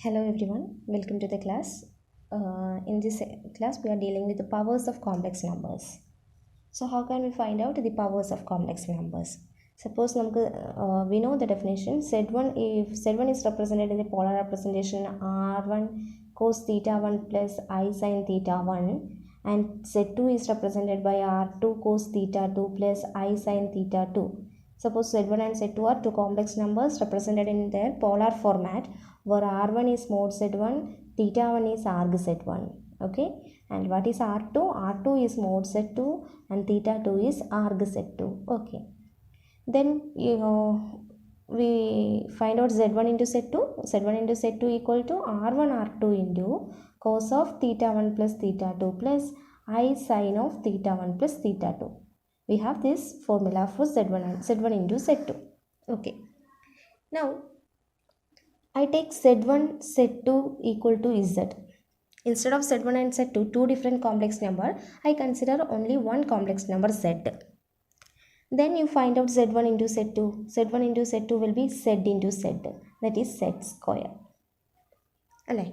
Hello everyone, welcome to the class. In this class we are dealing with the powers of complex numbers. So how can we find out the powers of complex numbers? Suppose we know the definition Z1. If Z1 is represented in the polar representation R1 cos theta 1 plus I sin theta 1, and Z2 is represented by R2 cos theta 2 plus I sin theta 2. Suppose Z1 and Z2 are two complex numbers represented in their polar format, where R1 is mod Z1, theta 1 is arg Z1. Okay, and what is R2? R2 is mod Z2 and theta 2 is arg Z2. Okay, then we find out Z1 into Z2. Z1 into Z2 equal to R1 R2 into cos of theta 1 plus theta 2 plus I sin of theta 1 plus theta 2. We have this formula for Z1 and Z1 into Z2. Okay, now I take Z1, Z2 equal to Z. Instead of Z1 and Z2, two different complex number, I consider only one complex number Z. Then you find out Z1 into Z2. Z1 into Z2 will be Z into Z. That is Z square. അല്ലേ,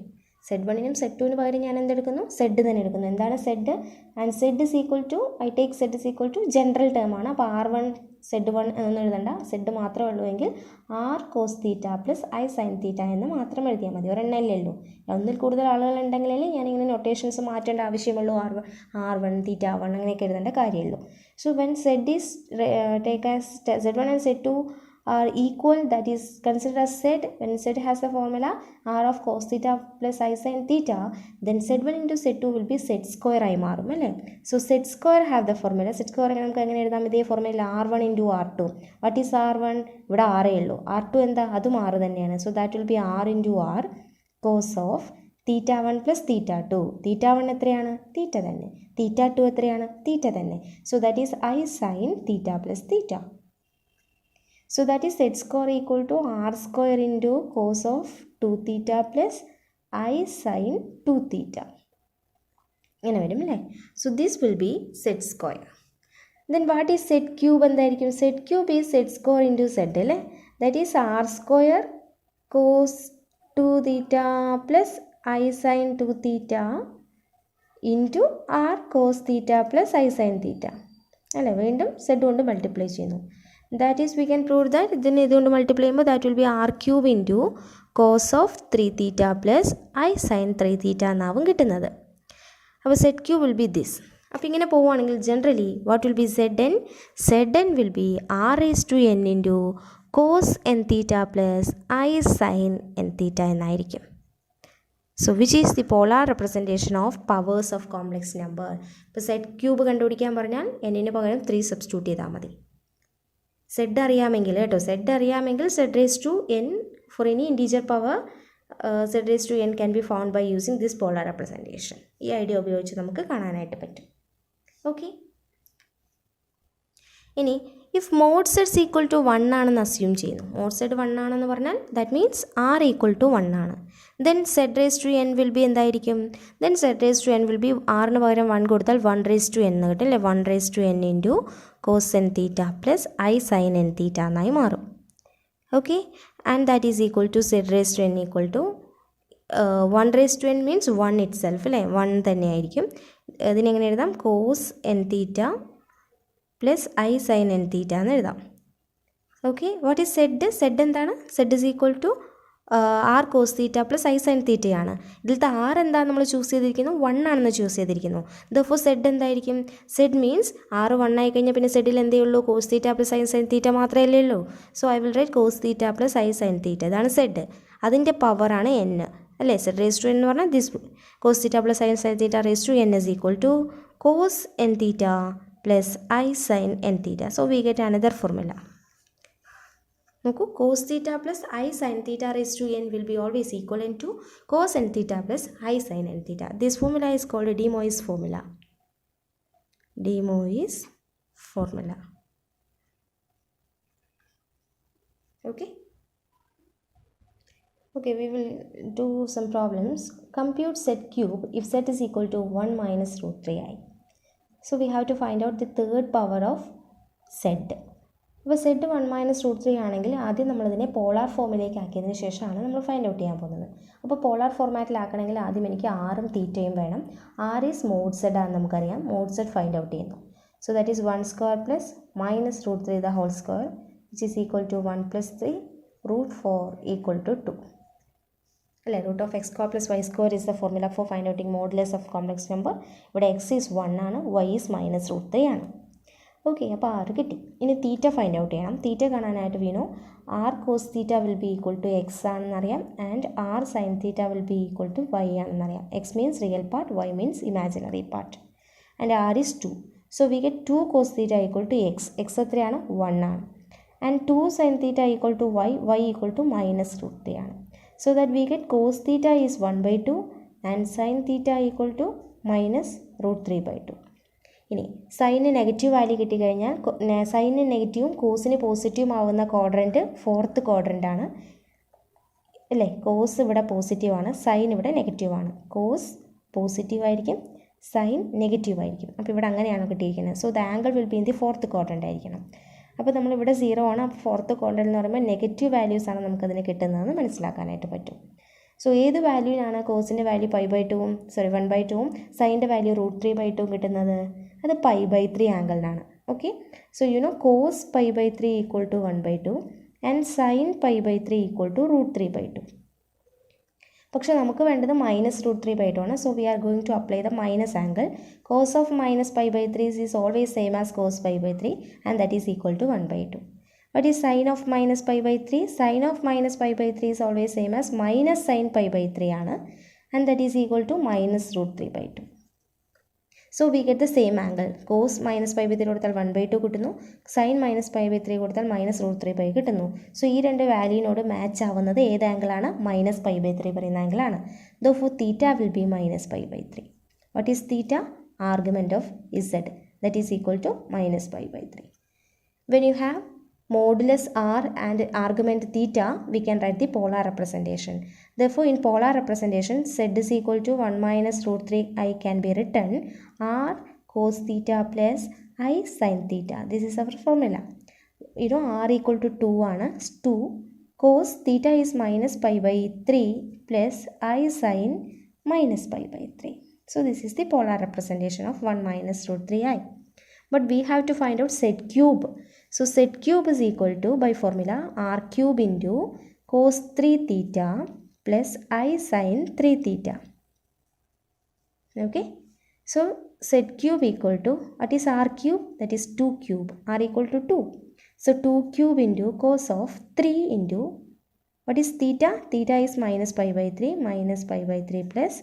Z1നും Z2നും പകരം ഞാൻ എന്തെടുക്കുന്നു? Z തന്നെ എടുക്കുന്നു. എന്താണ് Z? And Z is equal to, I take Z is equal to general term ആണ്. അപ്പോൾ R1 Z1 എന്നൊന്നും എഴുതണ്ട, Z മാത്രമേ ഉള്ളൂ എങ്കിൽ R cos theta plus I sin തീറ്റ എന്ന് മാത്രം എഴുതിയാൽ മതി. ഒരെണ്ണല്ലേ ഉള്ളൂ. ഒന്നിൽ കൂടുതൽ ആളുകൾ ഉണ്ടെങ്കിലേ ഞാനിങ്ങനെ നൊട്ടേഷൻസ് മാറ്റേണ്ട ആവശ്യമുള്ളൂ. R1 തീറ്റ 1 അങ്ങനെയൊക്കെ എഴുതേണ്ട കാര്യമുള്ളൂ. So when Z is take as Z1 and Z2 are equal, that is considered as Z. When Z has the formula R of cos theta plus I sin theta, then Z1 into Z2 will be Z square ആയി മാറും അല്ലേ. So Z square have the formula. Z square നമുക്ക് എങ്ങനെ എഴുതാം? ഇതേ formula R1 into R2. What is R1? ഇവിടെ R ഉള്ളൂ. R2 എന്താ? അതും R തന്നെയാണ്. So that will B R into R cos of theta 1 plus theta 2. theta 1 എത്രയാണ്? തീറ്റ തന്നെ. theta 2 എത്രയാണ്? തീറ്റ തന്നെ. So that is I sin theta plus theta. So that is Z square equal to R square into cos of 2 theta plus I sin 2 theta. ഇങ്ങനെ വരും അല്ലേ. So this will be Z square. Then what is Z cube എന്തായിരിക്കും? Z cube is Z square into Z അല്ലേ. That is R square cos 2 theta plus I sin 2 theta into R cos theta plus I sin theta അല്ലേ. വീണ്ടും Z കൊണ്ട് multiply ചെയ്യുന്നു. That is, we can prove that ഇതിന് ഇതുകൊണ്ട് multiply ചെയ്യുമ്പോൾ that will be R cube into cos of 3 theta plus I sin 3 theta എന്നാവും കിട്ടുന്നത്. അപ്പോൾ Z cube will be this. അപ്പോൾ ഇങ്ങനെ പോവുകയാണെങ്കിൽ generally what will be Zn? Zn will be R raised to n into cos n theta plus I sin n theta എന്നായിരിക്കും. So which is the polar representation of powers of complex number? ഇപ്പോൾ Z cube കണ്ടുപിടിക്കാൻ പറഞ്ഞാൽ n-ന് പകരം 3 substitute ചെയ്താൽ മതി. Z അറിയാമെങ്കിൽ കേട്ടോ, Z അറിയാമെങ്കിൽ Z raised to n for any integer power Z raised to n can be found by using this polar representation. ഈ ഐഡിയ ഉപയോഗിച്ച് നമുക്ക് കാണാനായിട്ട് പറ്റും. ഓക്കെ, ഇനി if mod Z equal to 1 ആണെന്ന് അസ്യൂം ചെയ്യുന്നു. മോഡ് Z 1 ആണെന്ന് പറഞ്ഞാൽ that means R equal to 1 ആണ്. Then Z raised to n will be എന്തായിരിക്കും? Then Z raised to n will be ആറിന് പകരം 1 കൊടുത്താൽ 1 raised to n എന്ന് കിട്ടും അല്ലേ. 1 raised to n into cos n theta plus I sin n theta എന്നായി മാറും. Okay, and that is equal to Z raised to n equal to 1 raised to n means 1 itself അല്ലേ. 1 തന്നെയായിരിക്കും. ഇതിനെങ്ങനെ എഴുതാം? cos n theta പ്ലസ് I sin n theta എന്ന് എഴുതാം. Okay, what is Z? Z എന്താണ്? Z is equal to R cos theta plus I sin theta ആണ്. ഇതിലത്തെ R എന്താ നമ്മൾ ചൂസ് ചെയ്തിരിക്കുന്നു? 1 ആണെന്ന് ചൂസ് ചെയ്തിരിക്കുന്നു. ദെർഫോർ Z എന്തായിരിക്കും? Z മീൻസ് R 1 ആയി കഴിഞ്ഞാൽ പിന്നെ Z ൽ എന്തേ ഉള്ളൂ? cos theta plus I sin theta മാത്രമല്ലേ ഉള്ളൂ. So I will right cos theta plus I sin theta. ഇതാണ് Z. അതിൻ്റെ പവറാണ് n അല്ലേ. Z raised to n എന്ന് പറഞ്ഞാൽ this cos theta plus I sin theta raised to n is equal to cos n theta plus I sin n theta. So we get another formula. നോക്കൂ, cos theta plus I sin theta raised to n will be always equivalent to cos n theta plus I sin n theta. This formula is called De Moivre's formula. De Moivre's formula. Okay. Okay, we will do some problems. Compute Z cube if Z is equal to 1 minus root 3i. So we have to find out the third power of Z. അപ്പോൾ Z 1 minus root 3 ആണെങ്കിൽ ആദ്യം നമ്മളിതിനെ polar ഫോമിലേക്ക് ആക്കിയതിന് ശേഷമാണ് നമ്മൾ find out ചെയ്യാൻ പോകുന്നത്. അപ്പോൾ പോളാർ ഫോർമാറ്റിലാക്കണമെങ്കിൽ ആദ്യം എനിക്ക് ആറും തീറ്റയും വേണം. ആർ ഈസ് മോഡ് സെഡ് ആണെന്ന് നമുക്കറിയാം. മോഡ് സെഡ് ഫൈൻഡ് ഔട്ട് ചെയ്യുന്നു. So that is 1 square plus minus root 3 the whole square which is equal to 1 plus 3 root 4 equal to 2 അല്ലേ. Root of X square plus Y square is the formula for find outing modulus of complex number. ഇവിടെ X is 1 ആണ്, Y is minus root 3 ആണ്. Okay, അപ്പോൾ ആറ് കിട്ടി. ഇനി തീറ്റ find out ചെയ്യണം. Theta കാണാനായിട്ട് വീണു R cos theta will be equal to X ആണെന്നറിയാം and R sine theta will be equal to Y ആണെന്നറിയാം. X means real part, Y means imaginary part and R is 2. So we get 2 cos theta equal to X. X എത്രയാണ്? 1 ആണ്. And 2 sine theta equal to Y, Y equal to minus root 3 ആണ്. So that we get cos theta is 1/2 and sine theta equal to minus root 3/2. ഇനി സൈന് negative value കിട്ടിക്കഴിഞ്ഞാൽ സൈന് നെഗറ്റീവും കോസിന് പോസിറ്റീവും ആവുന്ന ക്വാഡ്രൻറ്റ് ഫോർത്ത് ക്വാഡ്രൻ്റാണ് അല്ലേ. കോസ് ഇവിടെ പോസിറ്റീവാണ്, സൈൻ ഇവിടെ നെഗറ്റീവാണ്. കോസ് പോസിറ്റീവ് ആയിരിക്കും, സൈൻ നെഗറ്റീവ് ആയിരിക്കും. അപ്പോൾ ഇവിടെ അങ്ങനെയാണ് കിട്ടിയിരിക്കുന്നത്. So the angle will be in the fourth quadrant ആയിരിക്കണം. അപ്പോൾ നമ്മളിവിടെ 0 ആണ്. അപ്പോൾ ഫോർത്ത് ക്വാഡ്രൻ്റ് എന്ന് പറയുമ്പോൾ നെഗറ്റീവ് വാല്യൂസാണ് നമുക്കതിന് കിട്ടുന്നതെന്ന് മനസ്സിലാക്കാനായിട്ട് പറ്റും. സോ ഏത് വാല്യൂവിനാണ് കോസിൻ്റെ വാല്യൂ 1/2ഉം സൈൻ്റെ വാല്യൂ റൂട്ട് 3/2 കിട്ടുന്നത്? അത് π/3 ആംഗിളിനാണ്. Okay, so you know cos π/3 equal to 1/2 and sine π/3 equal to root 3/2. പക്ഷേ നമുക്ക് വേണ്ടത് മൈനസ് റൂട്ട് 3/2 ആണ്. So we are going to apply the minus angle. Cos of minus π/3 is always same as cos π/3 and that is equal to 1/2. What is sine of minus π/3? Sine of minus π/3 is always same as minus sin π/3 ആണ് and that is equal to minus root 3/2. So we get the same angle. Cos minus π/3 കൊടുത്താൽ 1/2 കിട്ടുന്നു, sin minus π/3 കൊടുത്താൽ minus root 3/2 കിട്ടുന്നു. So ഈ രണ്ട് വാല്യൂവിനോട് match ആവുന്നത് ഏത് ആംഗിളാണ്? Minus π/3 പറയുന്ന ആംഗിളാണ്. Therefore theta will be minus π/3. What is theta? Argument of z, that is equal to minus π/3. When you have modulus r and argument theta, we can write the polar representation. Therefore in polar representation z is equal to 1 minus root 3i can be written r cos theta plus I sin theta. This is our formula. You know r equal to 2 ആണ്. 2 cos theta is minus π/3 plus I sin minus π/3. So this is the polar representation of 1 minus root 3i. But we have to find out z cube. So z cube is equal to, by formula, r cube into cos 3 theta plus I sin 3 theta. Okay. So z cube equal to, what is r cube? That is 2 cube. R equal to 2. So 2 cube into cos of 3 into, what is theta? Theta is minus π/3 plus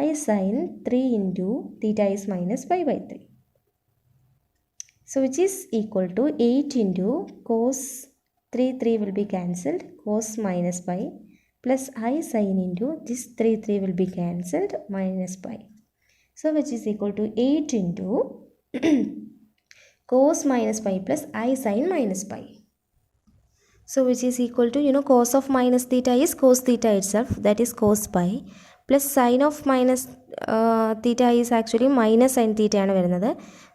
I sin 3 into theta is minus π/3. So which is equal to 8 into cos 3 will be cancelled, cos minus pi plus I sin into this 3 will be cancelled, minus pi. So which is equal to 8 into cos minus pi plus I sin minus pi. So which is equal to, you know, cos of minus theta is cos theta itself, that is cos pi, plus sin of minus theta is actually minus sin theta ആണ് വരുന്നത്.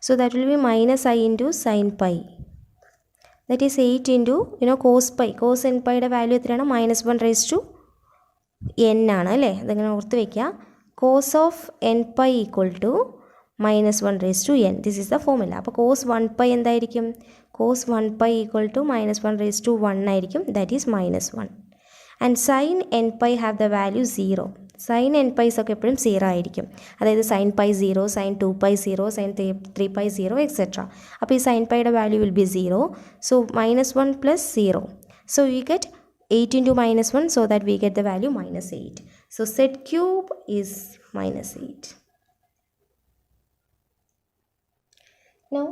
So that will be minus I into sin pi. That is 8 into, you know, cos pi. Cos n pi യുടെ value എത്രയാണ്? -1 raised to n ആണ് അല്ലേ. അതങ്ങനെ ഓർത്ത് വയ്ക്കുക. Cos of n pi equal to -1 raised to n. This is the formula. അപ്പോൾ cos 1 pi എന്തായിരിക്കും? Cos 1 pi equal to -1 raised to 1 ആയിരിക്കും. That is -1. And sin n pi have the value 0. Sin n pi's ഒക്കെ എപ്പോഴും 0 ആയിരിക്കും. അതായത് sin pi 0, sin 2 pi 0, sin 3 pi 0, etc. അപ്പോൾ ഈ sin piയുടെ value will be 0. So -1 plus 0. So we get 8 into -1, so that we get the value -8. So z cube is -8. Now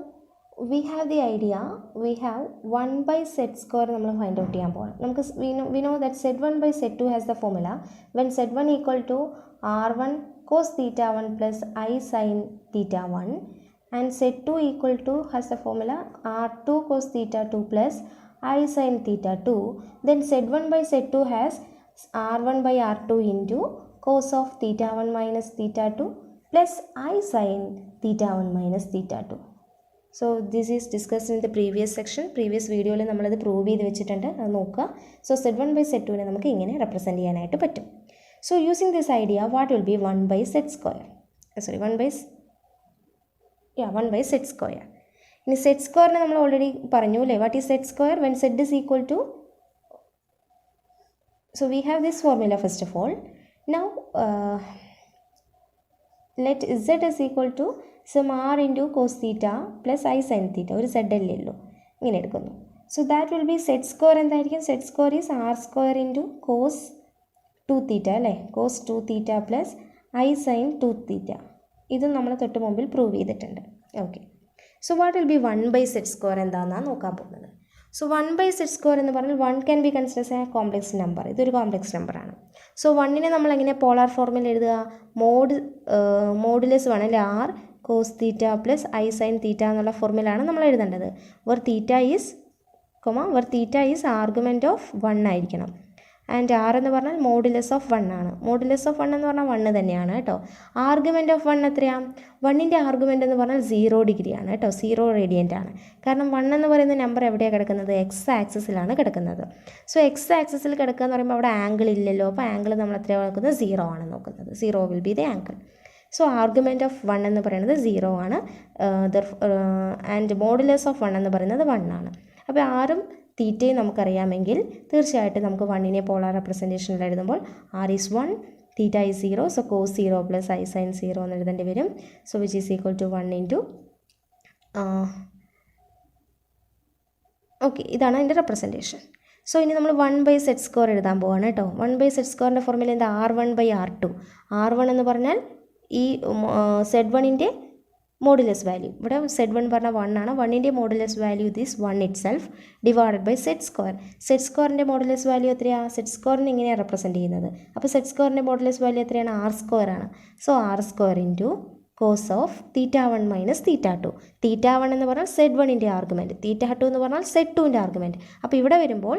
we have the idea, we have 1 by z square നമ്മൾ find out ചെയ്യാൻ പോകണം. നമുക്ക് we know that z1 by z2 has the formula when z1 equal to r1 cos theta 1 plus I sin theta 1 and z2 equal to has the formula r2 cos theta 2 plus I sin theta 2. Then z1 by z2 has r1 by r2 into cos of theta 1 minus theta 2 plus I sin theta 1 minus theta 2. So this is discussed in the previous section. Previous വീഡിയോയിൽ നമ്മളത് prove ചെയ്ത് വെച്ചിട്ടുണ്ട്, അത് നോക്കുക. So Z1/Z2 നമുക്ക് ഇങ്ങനെ represent ചെയ്യാനായിട്ട് പറ്റും. So using this idea what will be 1/Z². 1/Z². ഇനി Z² നമ്മൾ ഓൾറെഡി പറഞ്ഞു അല്ലേ. What is Z² when Z is equal to, so we have this formula first of all. Now let Z is equal to some R into cos theta plus I sin theta. ഒരു Z അല്ലേ ഉള്ളൂ, ഇങ്ങനെ എടുക്കുന്നു. So that will be Z² എന്തായിരിക്കും? Z² is R² into cos 2 theta അല്ലേ, cos 2 theta plus I sin 2 theta. ഇതും നമ്മൾ തൊട്ട് മുമ്പിൽ പ്രൂവ് ചെയ്തിട്ടുണ്ട്. Okay, so what will be 1/Z² എന്താണെന്നാണ് നോക്കാൻ പോകുന്നത്. സോ 1/Z² എന്ന് പറഞ്ഞാൽ 1 can be considers a complex number. ഇതൊരു കോംപ്ലക്സ് നമ്പറാണ്. സോ 1നെ നമ്മൾ എങ്ങനെ പോളാർ ഫോർമിൽ എഴുതുക? മോഡുലസ് 1 അല്ലെ, R cos theta plus I sine theta എന്നുള്ള ഫോർമുലയാണ് നമ്മൾ എഴുതേണ്ടത്. Where theta is argument of 1 ആയിരിക്കണം. ആൻഡ് ആർ എന്ന് പറഞ്ഞാൽ മോഡുലസ് ഓഫ് 1 ആണ്. മോഡുലസ് ഓഫ് 1 എന്ന് പറഞ്ഞാൽ 1 തന്നെയാണ് കേട്ടോ. ആർഗ്യുമെൻറ്റ് ഓഫ് 1 എത്രയാണ്? 1ൻ്റെ ആർഗ്യുമെൻറ്റ് എന്ന് പറഞ്ഞാൽ 0 ഡിഗ്രിയാണ് കേട്ടോ, 0 റേഡിയൻ്റ് ആണ്. കാരണം 1 എന്ന് പറയുന്ന നമ്പർ എവിടെയാണ് കിടക്കുന്നത്? എക്സ് ആക്സിസിലാണ് കിടക്കുന്നത്. സോ എക്സ് ആക്സിസിൽ കിടക്കുക എന്ന് പറയുമ്പോൾ അവിടെ ആംഗിൾ ഇല്ലല്ലോ, അപ്പോൾ ആംഗിൾ നമ്മൾ എത്രയാണ് നോക്കുന്നത്? 0 ആണ് നോക്കുന്നത്. 0 will be the angle. So argument of 1 എന്ന് പറയുന്നത് 0 ആണ്. ആൻഡ് മോഡുലസ് ഓഫ് 1 എന്ന് പറയുന്നത് 1 ആണ്. അപ്പോൾ ആറും തീറ്റയും നമുക്കറിയാമെങ്കിൽ തീർച്ചയായിട്ടും നമുക്ക് 1നെ പോളാർ റെപ്രസെൻറ്റേഷനിൽ എഴുതുമ്പോൾ R is 1, theta is 0, so cos 0 plus I sine 0 എന്ന് എഴുതേണ്ടി വരും. So which is equal to 1 into okay, ഇതാണ് അതിൻ്റെ റെപ്രസെൻറ്റേഷൻ. സോ ഇനി നമ്മൾ 1/Z² എഴുതാൻ പോവാണ് കേട്ടോ. 1/Z² ഫോർമുല എന്താ? R1/R2. R1 എന്ന് പറഞ്ഞാൽ ഈ Z1ൻ്റെ മോഡുലസ് വാല്യൂ. ഇവിടെ Z1 പറഞ്ഞാൽ 1 ആണ്. 1ൻ്റെ modulus value this 1 itself divided by Z². Z²ൻ്റെ മോഡുലസ് വാല്യൂ എത്രയാണ്? Z²നെ ഇങ്ങനെയാണ് റെപ്രസെൻറ്റ് ചെയ്യുന്നത്. അപ്പോൾ Z²ൻ്റെ മോഡുലസ് വാല്യൂ എത്രയാണ്? R² ആണ്. So R² into cos of θ1 minus θ2. θ1 എന്ന് പറഞ്ഞാൽ Z1ൻ്റെ ആർഗ്യുമെൻറ്റ്, θ2 എന്ന് പറഞ്ഞാൽ Z2ൻ്റെ ആർഗ്യുമെൻറ്റ്. അപ്പോൾ ഇവിടെ വരുമ്പോൾ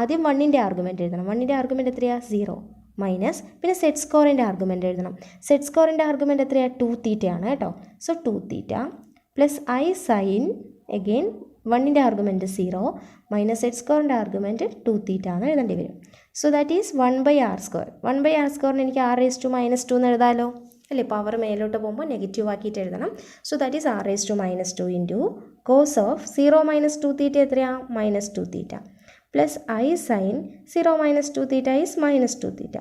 ആദ്യം 1ൻ്റെ ആർഗ്യുമെൻറ്റ് എഴുതണം. 1ൻ്റെ ആർഗ്യുമെൻറ്റ് എത്രയാണ്? 0 മൈനസ് പിന്നെ Z² ആർഗ്യുമെൻറ്റ് എഴുതണം. Z² ആർഗ്യുമെൻറ്റ് എത്രയാണ്? 2 തീറ്റയാണ് കേട്ടോ. So 2 theta plus I sine again 1ൻ്റെ argument 0 minus Z² argument 2 theta എന്ന് എഴുതേണ്ടി വരും. So that is 1/R². 1/R² എനിക്ക് R⁻² എന്ന് എഴുതാമല്ലോ അല്ലേ. പവർ മേലോട്ട് പോകുമ്പോൾ നെഗറ്റീവ് ആക്കിയിട്ട് എഴുതണം. So that is R⁻² into cos of 0 minus 2 theta എത്രയാണ്? -2 തീറ്റ plus I sin 0 minus 2 theta is minus 2 theta.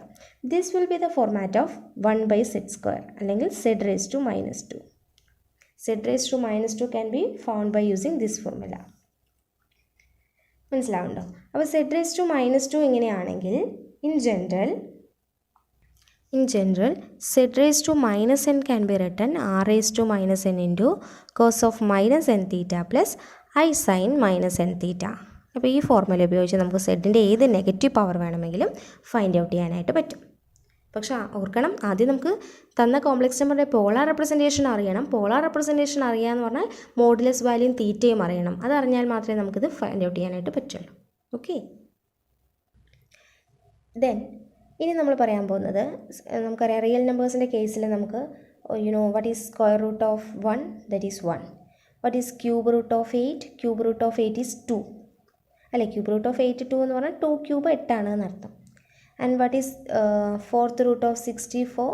This will be the format of 1/Z² അല്ലെങ്കിൽ Z⁻². Z⁻² can be found by using this formula. മനസ്സിലാവുണ്ടോ? അപ്പോൾ Z⁻² ഇങ്ങനെയാണെങ്കിൽ in general Z⁻n can be written R⁻n into cos of -n theta plus I sin -n theta. അപ്പോൾ ഈ formula ഉപയോഗിച്ച് നമുക്ക് സെഡിൻ്റെ ഏത് negative power വേണമെങ്കിലും ഫൈൻഡ് ഔട്ട് ചെയ്യാനായിട്ട് പറ്റും. പക്ഷേ ഓർക്കണം, ആദ്യം നമുക്ക് തന്ന കോംപ്ലക്സ് നമ്പറിൻ്റെ പോളാർ റെപ്രസെൻറ്റേഷൻ അറിയണം. പോളാർ റെപ്രസെൻറ്റേഷൻ അറിയാമെന്ന് പറഞ്ഞാൽ മോഡുലസ് വാല്യൂയും തീറ്റയും അറിയണം. അതറിഞ്ഞാൽ മാത്രമേ നമുക്കിത് ഫൈൻഡ് ഔട്ട് ചെയ്യാനായിട്ട് പറ്റുള്ളൂ. ഓക്കെ, ദെൻ ഇനി നമ്മൾ പറയാൻ പോകുന്നത്, നമുക്കറിയാം റിയൽ നമ്പേഴ്സിൻ്റെ കേസിൽ നമുക്ക് what is square root of 1? That is 1. What is cube root of 8? Cube root of 8 is 2 അല്ലേ. ക്യൂബ് റൂട്ട് ഓഫ് 8 2 എന്ന് പറഞ്ഞാൽ 2 ക്യൂബ് 8 ആണ് എന്നർത്ഥം. And what is fourth root of 64?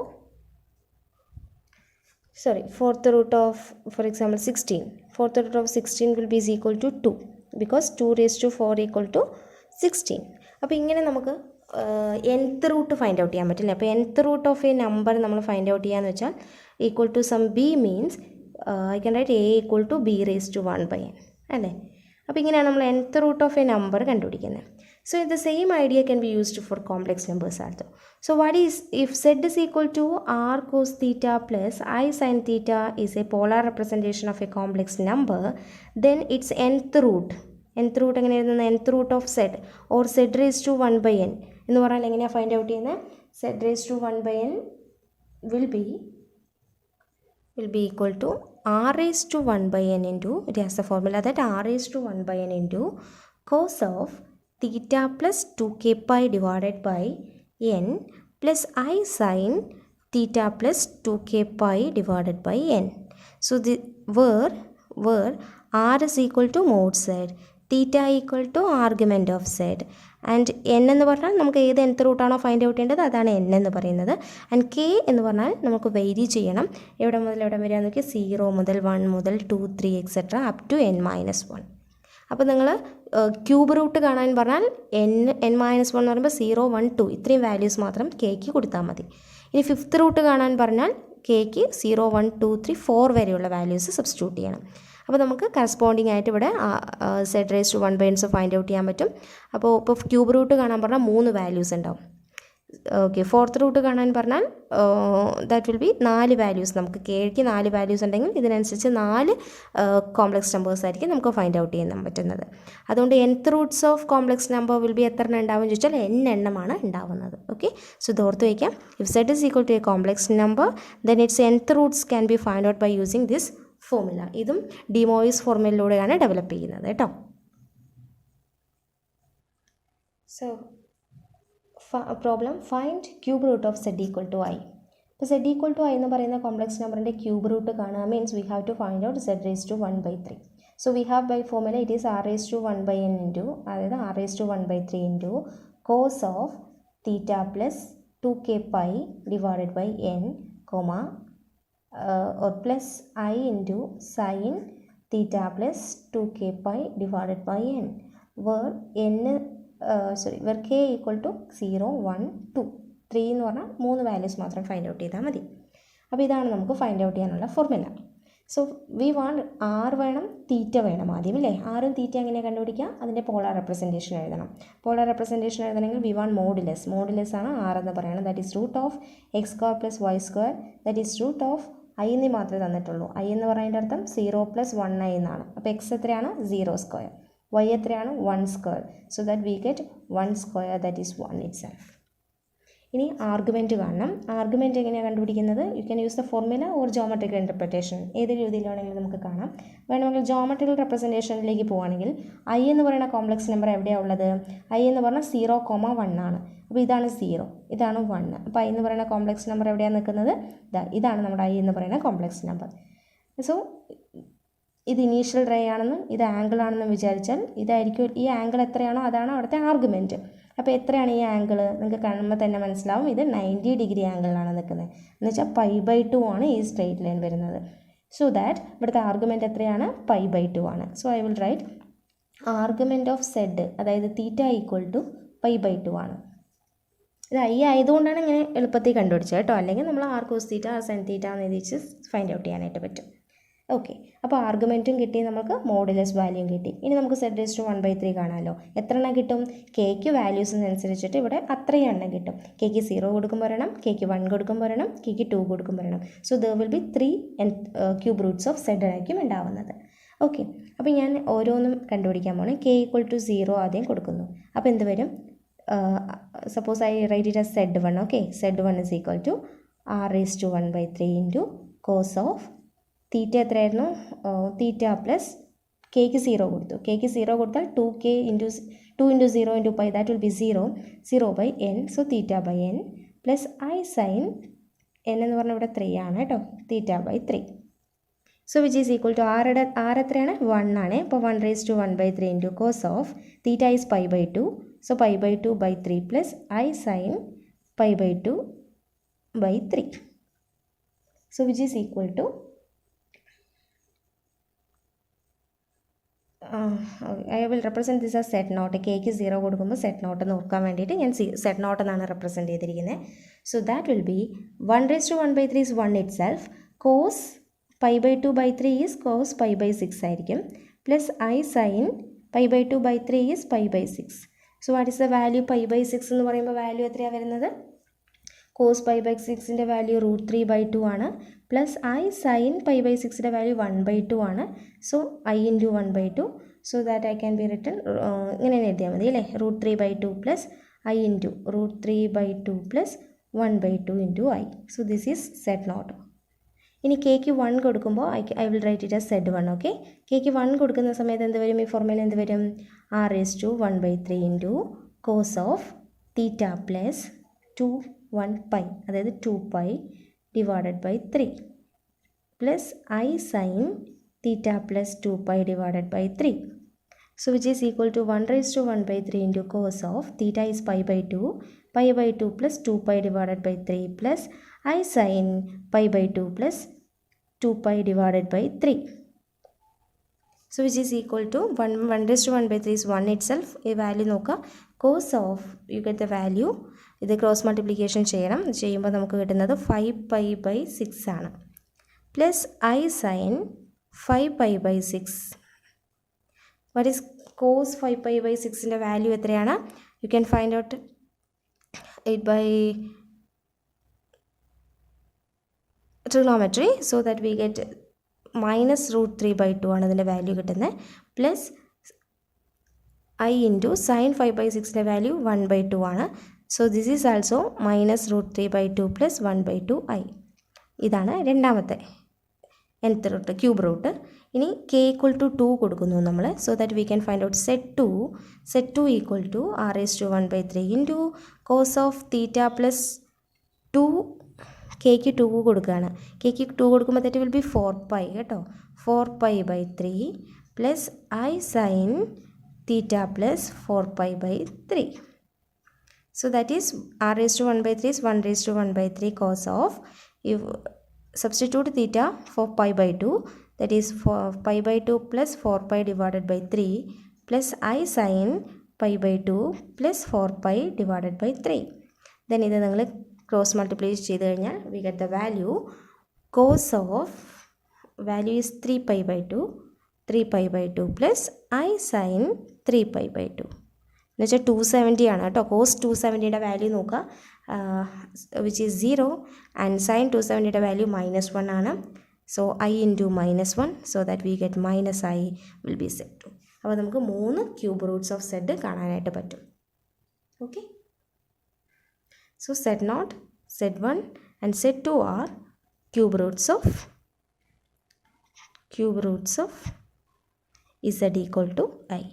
fourth root of, for example, 16. Fourth root of 16 will be is equal to 2 because 2 raised to 4 equal to 16. അപ്പോൾ ഇങ്ങനെ നമുക്ക് nth root find out ചെയ്യാൻ പറ്റില്ല. അപ്പോൾ nth root of a number നമ്മൾ find out ചെയ്യാന്ന് വെച്ചാൽ equal to some b means I can write a equal to b raised to 1/n അല്ലേ. അപ്പോൾ ഇങ്ങനെയാണ് നമ്മൾ nth root of a number കണ്ടുപിടിക്കുന്നത്. So the same idea can be used for complex numbers also. So what is, if z is equal to r cos theta plus I sin theta is a polar representation of a complex number, then its nth root എങ്ങനെ എഴുതുന്നത്? nth root of z or z raised to 1/n എന്ന് പറഞ്ഞാൽ എങ്ങനെയാണ് find out ചെയ്യുന്നത്? z raised to 1/n will be equal to r raised to 1/n into, it has the formula that r raised to 1/n into cos of theta plus 2k pi divided by n plus I sin theta plus 2k pi divided by n. So where where r is equal to mod z, theta equal to argument of z, and n എന്ന് പറഞ്ഞാൽ നമുക്ക് ഏത് nth റൂട്ടാണോ find out ചെയ്യേണ്ടത് അതാണ് n എന്ന് പറയുന്നത്. And k എന്ന് പറഞ്ഞാൽ നമുക്ക് വെരി ചെയ്യണം. എവിടെ മുതൽ എവിടെ വരെ നോക്കി 0 മുതൽ 1 മുതൽ 2 3 എക്സെട്ര അപ് ടു n-1. അപ്പോൾ നിങ്ങൾ ക്യൂബ് റൂട്ട് കാണാൻ പറഞ്ഞാൽ n-1 എന്ന് പറയുമ്പോൾ 0 1 2 ഇത്രയും വാല്യൂസ് മാത്രം കെക്ക് കൊടുത്താൽ മതി. ഇനി ഫിഫ്ത്ത് റൂട്ട് കാണാൻ പറഞ്ഞാൽ കെക്ക് 0 1 2 3 4 വരെയുള്ള വാല്യൂസ് സബ്സ്റ്റിറ്റ്യൂട്ട് ചെയ്യണം. അപ്പോൾ നമുക്ക് കറസ്പോണ്ടിങ് ആയിട്ട് ഇവിടെ z raised to 1/n find out ചെയ്യാൻ പറ്റും. അപ്പോൾ ഇപ്പോൾ ക്യൂബ് റൂട്ട് കാണാൻ പറഞ്ഞാൽ 3 വാല്യൂസ് ഉണ്ടാവും. ഓക്കെ, ഫോർത്ത് റൂട്ട് കാണാൻ പറഞ്ഞാൽ ദാറ്റ് വിൽ ബി 4 വാല്യൂസ്. നമുക്ക് കെക്ക് 4 വാല്യൂസ് ഉണ്ടെങ്കിൽ ഇതിനനുസരിച്ച് 4 കോംപ്ലക്സ് നമ്പേഴ്സ് ആയിരിക്കും നമുക്ക് ഫൈൻഡ് ഔട്ട് ചെയ്യാൻ പറ്റുന്നത്. അതുകൊണ്ട് nth Roots of complex number will be എത്ര എണ്ണം ഉണ്ടാവും ചോദിച്ചാൽ n എണ്ണമാണ് ഉണ്ടാവുന്നത്. ഓക്കെ, സോ ഇത് ഓർത്ത് വയ്ക്കാം. If z is equal to a complex number then its nth roots can be found out by using this formula. ഇതും ഡി മോയിസ് ഫോർമുലയിലൂടെയാണ് ഡെവലപ്പ് ചെയ്യുന്നത് കേട്ടോ. So problem find cube root of z equal to i. ഇപ്പോൾ z equal to i എന്ന് പറയുന്ന complex നമ്പറിൻ്റെ cube root കാണുക means we have to find out z raised to 1/3. So we have by formula it is r raised to 1/n into, അതായത് r raised to 1/3 into cos of theta plus 2k pi divided by n comma or plus I into sin theta plus 2k pi divided by n, where where k equal to 0 1 2 3 എന്ന് പറഞ്ഞാൽ 3 values മാത്രം find out ചെയ്താൽ മതി. അപ്പോൾ ഇതാണ് നമുക്ക് find out ചെയ്യാനുള്ള formula. So we want R വേണം, തീറ്റ വേണം ആദ്യം അല്ലേ. ആറും തീറ്റ എങ്ങനെയാണ് കണ്ടുപിടിക്കുക? അതിൻ്റെ പോളാർ റെപ്രസെൻറ്റേഷൻ എഴുതണം. പോളാർ റെപ്രസെൻറ്റേഷൻ എഴുതണമെങ്കിൽ വി വാണ്ട് മോഡുലസ്. മോഡുലസ് ആണ് ആർ എന്ന് പറയുന്നത്. That is root of X square plus Y square, that is root of I എന്ന് മാത്രമേ തന്നിട്ടുള്ളൂ. ഐ എന്ന് പറയുന്നതിൻ്റെ അർത്ഥം 0 + 1i എന്നാണ്. അപ്പോൾ എക്സ് എത്രയാണ്? 0 സ്ക്വയർ. വൈ എത്രയാണ്? 1 square. So that we get 1 square, that is 1 it self. ഇനി ആർഗ്യുമെൻറ്റ് കാണണം. ആർഗ്യുമെൻറ്റ് എങ്ങനെയാണ് കണ്ടുപിടിക്കുന്നത്? You can use the formula or geometrical interpretation. ഏത് രീതിയിൽ വേണമെങ്കിലും നമുക്ക് കാണാം. വേണമെങ്കിൽ ജോമെട്രിക്കൽ റെപ്രസെൻറ്റേഷനിലേക്ക് പോവുകയാണെങ്കിൽ ഐ എന്ന് പറയുന്ന കോംപ്ലക്സ് നമ്പർ എവിടെയാണ് ഉള്ളത്? ഐ എന്ന് പറഞ്ഞാൽ 0, 1 ആണ്. അപ്പോൾ ഇതാണ് 0, ഇതാണ് 1. അപ്പോൾ ഐ എന്ന് പറയുന്ന കോംപ്ലക്സ് നമ്പർ എവിടെയാണ് നിൽക്കുന്നത്? ഇതാണ് നമ്മുടെ ഐ എന്ന് പറയുന്ന കോംപ്ലക്സ് നമ്പർ. സോ ഇത് ഇനീഷ്യൽ റേ ആണെന്നും ഇത് ആംഗിൾ ആണെന്നും വിചാരിച്ചാൽ ഇതായിരിക്കും, ഈ ആംഗിൾ എത്രയാണോ അതാണ് അവിടുത്തെ ആർഗ്യുമെൻറ്റ്. അപ്പോൾ എത്രയാണ് ഈ ആംഗിൾ? നിങ്ങൾക്ക് കാണുമ്പോൾ തന്നെ മനസ്സിലാവും ഇത് 90 ഡിഗ്രി ആംഗിളിലാണ് നിൽക്കുന്നത്. എന്ന് വെച്ചാൽ π/2 ആണ് ഈ സ്ട്രെയിറ്റ് ലൈൻ വരുന്നത്. സോ ദാറ്റ് ഇവിടുത്തെ ആർഗ്യുമെൻറ്റ് എത്രയാണ്? π/2 ആണ്. So I will right argument of z, അതായത് തീറ്റ ഈക്വൽ ടു π/2 ആണ്. ഇത് ഐ ആയതുകൊണ്ടാണ് ഇങ്ങനെ എളുപ്പത്തിൽ കണ്ടുപിടിച്ചത് കേട്ടോ. അല്ലെങ്കിൽ നമ്മൾ R cos theta R sine theta എന്ന് എഴുതിച്ച് ഫൈൻഡ് ഔട്ട് ചെയ്യാനായിട്ട് പറ്റും. ഓക്കെ, അപ്പോൾ ആർഗ്യുമെൻറ്റും കിട്ടി, നമുക്ക് മോഡുലസ് വാല്യൂം കിട്ടി. ഇനി നമുക്ക് z raised to 1/3 കാണാമല്ലോ. എത്ര എണ്ണം കിട്ടും? കെക്ക് വാല്യൂസിനനുസരിച്ചിട്ട് ഇവിടെ അത്രയും എണ്ണം കിട്ടും. കെക്ക് 0 കൊടുക്കുമ്പോൾ വരണം, കെക്ക് 1 കൊടുക്കുമ്പോൾ വരണം, കെക്ക് 2 കൊടുക്കുമ്പോൾ വരണം. So there will be 3 cube Roots of z ആയിരിക്കും ഉണ്ടാവുന്നത്. ഓക്കെ, അപ്പോൾ ഞാൻ ഓരോന്നും കണ്ടുപിടിക്കാൻ പോകണം. k = 0 ആദ്യം കൊടുക്കുന്നു. അപ്പോൾ എന്ത് വരും? Suppose I write it as z1. Okay, z1 is equal to r raised to 1/3 into cos of theta എത്രയായിരുന്നു? തീറ്റ പ്ലസ് കെക്ക് 0 കൊടുത്തു. കെക്ക് 0 കൊടുത്താൽ 2 × 0 × π, that will be 0/n. So θ/n plus I sine n എന്ന് പറഞ്ഞാൽ ഇവിടെ 3 ആണ് കേട്ടോ, θ/3. So which is equal to r എത്രയാണ്? 1 ആണ്. അപ്പോൾ 1 raised to 1/3 into cos of theta is π/2. So π/2/3 plus I sine π/2/3. So which is equal to I will represent this as z naught. കെക്ക് 0 കൊടുക്കുമ്പോൾ സെറ്റ് നോട്ട് എന്ന് ഓർക്കാൻ വേണ്ടിയിട്ട് ഞാൻ z not എന്നാണ് റെപ്രസെൻറ്റ് ചെയ്തിരിക്കുന്നത്. So that will be 1 raised to 1/3 is 1 itself. Cos π/2/3 is cos π/6 ആയിരിക്കും. Plus I sine π/2/3 is π/6. So what is the value? π/6 എന്ന് പറയുമ്പോൾ വാല്യൂ എത്രയാണ് വരുന്നത്? കോസ് π/6ൻ്റെ വാല്യൂ √3/2 ആണ്. പ്ലസ് ഐ സൈൻ π/6ൻ്റെ വാല്യൂ 1/2 ആണ്. So i into 1/2. So that i can be written ഇങ്ങനെ എഴുതിയാൽ മതി അല്ലേ? √3/2 plus i into √3/2 plus 1/2 into i. So this is z naught. ഇനി കെക്ക് 1 കൊടുക്കുമ്പോൾ I will write it as z1. Okay, കെക്ക് 1 കൊടുക്കുന്ന സമയത്ത് എന്ത് വരും? ഈ ഫോർമുല എന്ത് വരും? r raised to 1/3 into cos of theta plus 1π, അതായത് 2π divided by 3 plus I sine theta plus 2 pi divided by 3. So which is equal to 1 raised to 1 by 3 into cos of theta is pi by 2 plus 2 pi divided by 3 plus I sin pi by 2 plus 2 pi divided by 3. So which is equal to 1 raised to 1 by 3 is 1 itself. A value നോക്കുക cos of you get the value. ഇത് cross multiplication ചെയ്യണം. ചെയ്യുമ്പോൾ നമുക്ക് കിട്ടുന്നത് 5 pi by 6 ആണ്. Plus I sin 5 pi by 6. What is cos 5 pi by 6ൻ്റെ value എത്രയാണ്? You can find out it by trigonometry, so that we get minus root 3 by 2 ആണ് ഇതിൻ്റെ വാല്യൂ കിട്ടുന്നത്. Plus I into sin 5 by 6ൻ്റെ value 1 by 2 ആണ്. So this is also minus root 3 by 2 plus 1 by 2 I. ഇതാണ് രണ്ടാമത്തെ nth root cube root. ഇനി k equal to 2 കൊടുക്കുന്നു നമ്മൾ. So that we can find out set 2 equal to r raised to 1 by 3 into cos of theta plus 2. kക്ക് 2 കൊടുക്കുകയാണ്. kക്ക് 2 കൊടുക്കുമ്പോൾ that will be 4 pi കേട്ടോ. 4 pi by 3 plus I sin theta plus 4 pi by 3. So that is r raised to 1 by 3 is 1 raised to 1 by 3 cos of, if substitute theta for pi by 2, that is for pi by 2 plus 4 pi divided by 3 plus I sin pi by 2 plus 4 pi divided by 3. Then ഇത് നിങ്ങൾ cross multiply ചെയ്ത് കഴിഞ്ഞാൽ we get the value cos of value is 3 pi by 2 plus I sin 3 pi by 2 എന്ന് വെച്ചാൽ 270 ആണ് കേട്ടോ. cos 270യുടെ value നോക്കുക, വിച്ച് ഈസ് 0 ആൻഡ് sin 270യുടെ വാല്യൂ -1 ആണ്. So I into -1, so that we get minus I will be Z2. അപ്പോൾ നമുക്ക് 3 ക്യൂബ് റൂട്ട്സ് ഓഫ് Z കാണാനായിട്ട് പറ്റും. Okay, so Z0, Z1 and Z2 are cube roots of Z equal to I.